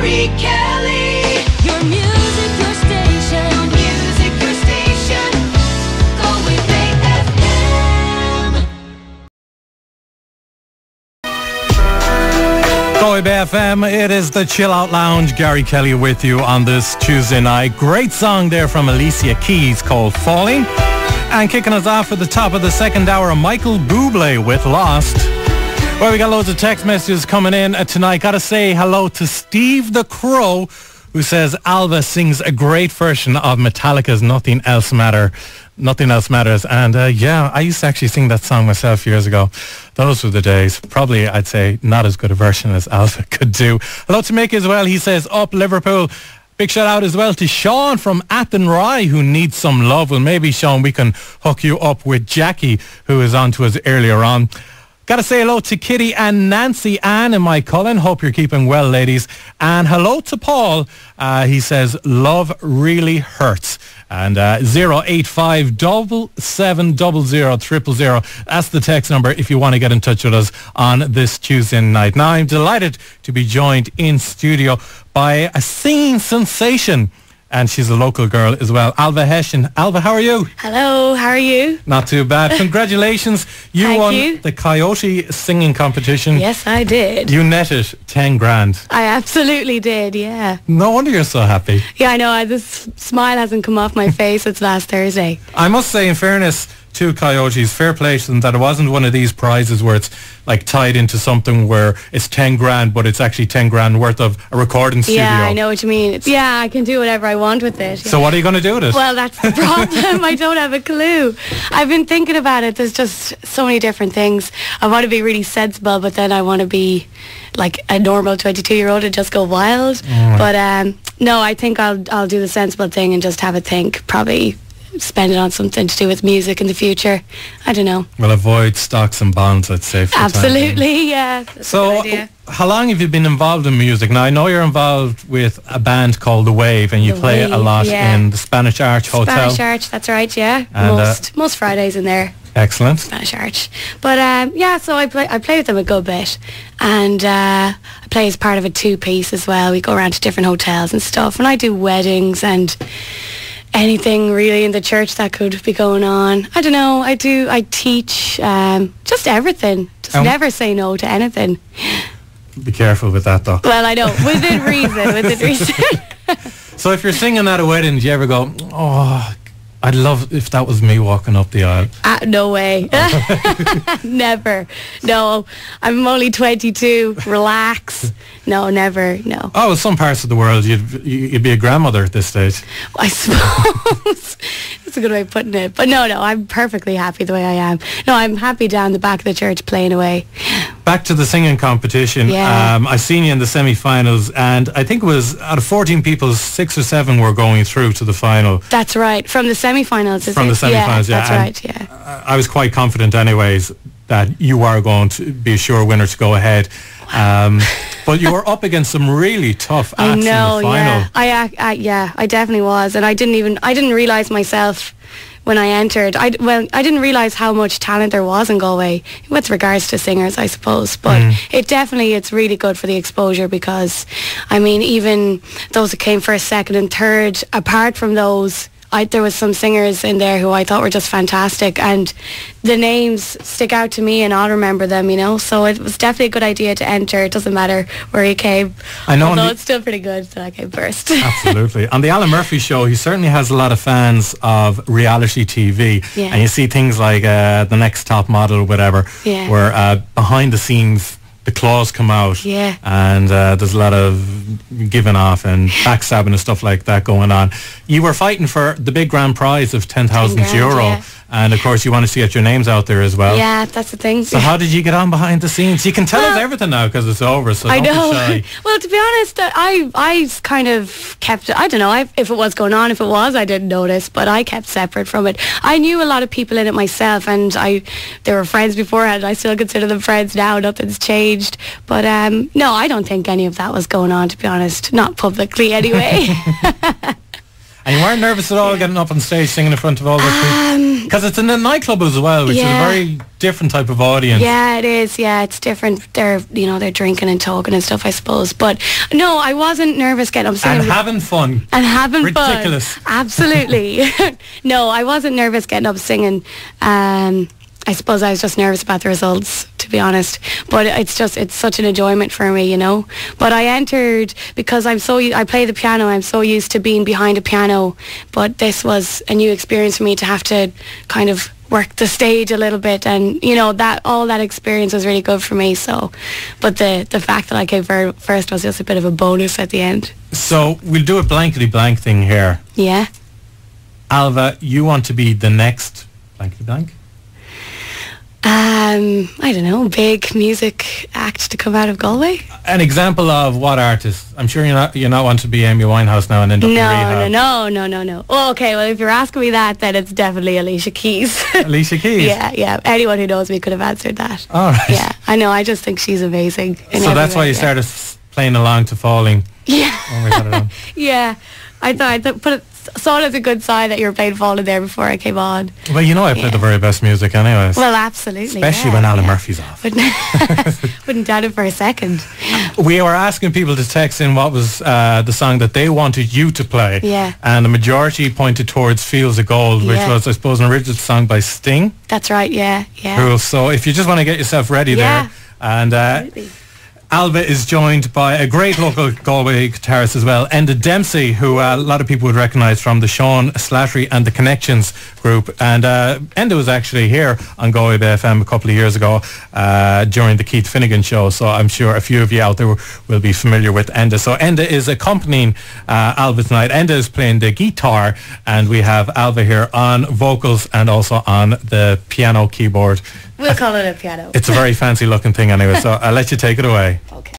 Garry Kelly. Your music, your station. Your music, your station. Ailbhe FM. Ailbhe FM, it is the Chill Out Lounge. Garry Kelly with you on this Tuesday night. Great song there from Alicia Keys called Falling. And kicking us off at the top of the second hour, Michael Bublé with Lost. Well, we got loads of text messages coming in tonight. Got to say hello to Steve the Crow, who says Ailbhe sings a great version of Metallica's Nothing Else Matters. And yeah, I used to actually sing that song myself years ago. Those were the days. Probably, I'd say, not as good a version as Ailbhe could do. Hello to Mick as well. He says, up Liverpool. Big shout out as well to Sean from Athenry, who needs some love. Well, maybe, Sean, we can hook you up with Jackie, who was on to us earlier on. Got to say hello to Kitty and Nancy Ann in my Cullen. Hope you're keeping well, ladies. And hello to Paul. He says, love really hurts. And 085 7700 000. That's the text number if you want to get in touch with us on this Tuesday night. Now, I'm delighted to be joined in studio by a singing sensation. And she's a local girl as well, Ailbhe Hession. Ailbhe, how are you? Hello, how are you? Not too bad. Congratulations. You won the Coyote singing competition. Yes, I did. You netted 10 grand. I absolutely did, yeah. No wonder you're so happy. Yeah, I know. This smile hasn't come off my face since last Thursday. I must say, in fairness to Coyotes, fair play to them that it wasn't one of these prizes where it's like tied into something where it's 10 grand, but it's actually 10 grand worth of a recording studio. Yeah, I know what you mean. I can do whatever I want with it. Yeah. So what are you going to do with it? Well, that's the problem. I don't have a clue. I've been thinking about it. There's just so many different things. I want to be really sensible, but then I want to be like a normal 22-year-old and just go wild. But no, I think I'll do the sensible thing and just have a think, probably spend it on something to do with music in the future. I don't know. Well, avoid stocks and bonds, I'd say. For absolutely, yeah. So, how long have you been involved in music? Now, I know you're involved with a band called The Wave, and you play a lot in the Spanish Arch Hotel. Spanish Arch, that's right, yeah. And, most Fridays in there. Excellent. Spanish Arch. But yeah, so I play with them a good bit. And I play as part of a two-piece as well. We go around to different hotels and stuff. And I do weddings and anything really in the church that could be going on. I don't know. I teach, just everything. Just never say no to anything. Be careful with that, though. Well, I know. Within reason. So if you're singing at a wedding, do you ever go, oh, I'd love if that was me walking up the aisle? No way. Never. No, I'm only 22. Relax. No, never. No. Oh, well, some parts of the world, you'd be a grandmother at this stage. I suppose. That's a good way of putting it. But no, I'm perfectly happy the way I am. No, I'm happy down the back of the church playing away. Back to the singing competition. Yeah. I seen you in the semi-finals, and I think it was out of 14 people, 6 or 7 were going through to the final. That's right. From the semi-finals, From the semi-finals, yeah. That's right, yeah. I was quite confident anyways that you are going to be a sure winner to go ahead. But you were up against some really tough acts in the final. I definitely was. And I didn't realise myself when I entered. I didn't realise how much talent there was in Galway with regards to singers, I suppose. But it's really good for the exposure, because, I mean, even those that came first, second and third, apart from those, there was some singers in there who I thought were just fantastic, and the names stick out to me and I'll remember them, you know. So it was definitely a good idea to enter. It doesn't matter where you came. I know. Although it's still pretty good that I came first. Absolutely. On the Alan Murphy show, he certainly has a lot of fans of reality TV. Yeah. And you see things like The Next Top Model or whatever, where behind the scenes the claws come out, and there's a lot of giving off and backstabbing and stuff like that going on. You were fighting for the big grand prize of €10,000, and of course you wanted to get your names out there as well. Yeah, that's the thing. So how did you get on behind the scenes? You can tell us everything now because it's over, so don't be shy. Well, to be honest, I kind of kept, I don't know if it was going on. If it was, I didn't notice, but I kept separate from it. I knew a lot of people in it myself, and they were friends beforehand. I still consider them friends now. Nothing's changed. But no, I don't think any of that was going on, to be honest. Not publicly anyway. And you weren't nervous at all getting up on stage singing in front of all those people? Because it's in a nightclub as well, which is a very different type of audience. Yeah, it is. Yeah, it's different. They're drinking and talking and stuff, I suppose. But no, I wasn't nervous getting up singing. And having fun. And having Ridiculous. fun. Absolutely. No, I wasn't nervous getting up singing. I suppose I was just nervous about the results, to be honest. But it's such an enjoyment for me, you know. But I entered because I play the piano. I'm so used to being behind a piano. But this was a new experience for me to have to kind of work the stage a little bit, and all that experience was really good for me. So, but the fact that I came first was just a bit of a bonus at the end. So we'll do a blankety blank thing here. Yeah. Ailbhe, you want to be the next blankety blank? I don't know, big music act to come out of Galway. An example of what artist? I'm sure you're not want to be Amy Winehouse now and end up in rehab. No. Oh, okay, well, if you're asking me that, then it's definitely Alicia Keys. Alicia Keys? Yeah. Anyone who knows me could have answered that. All right. Yeah, I know. I just think she's amazing. So that's why you started playing along to Falling. Yeah. When we got it on. Yeah. I saw it as a good sign that you were playing Falling there before I came on. Well, I play the very best music anyways. Well, absolutely. Especially when Alan Murphy's off. Wouldn't doubt it for a second. We were asking people to text in what was the song that they wanted you to play. Yeah. And the majority pointed towards Fields of Gold, which was, I suppose, an original song by Sting. That's right, yeah. Cool. So if you just want to get yourself ready there. And Ailbhe is joined by a great local Galway guitarist as well, Enda Dempsey, who a lot of people would recognise from the Sean Slattery and the Connections group. And Enda was actually here on Galway FM a couple of years ago during the Keith Finnegan show, so I'm sure a few of you out there will be familiar with Enda. So Enda is accompanying Ailbhe tonight. Enda is playing the guitar, and we have Ailbhe here on vocals and also on the piano keyboard. We'll call it a piano. It's a very fancy looking thing anyway, so I'll let you take it away. Okay.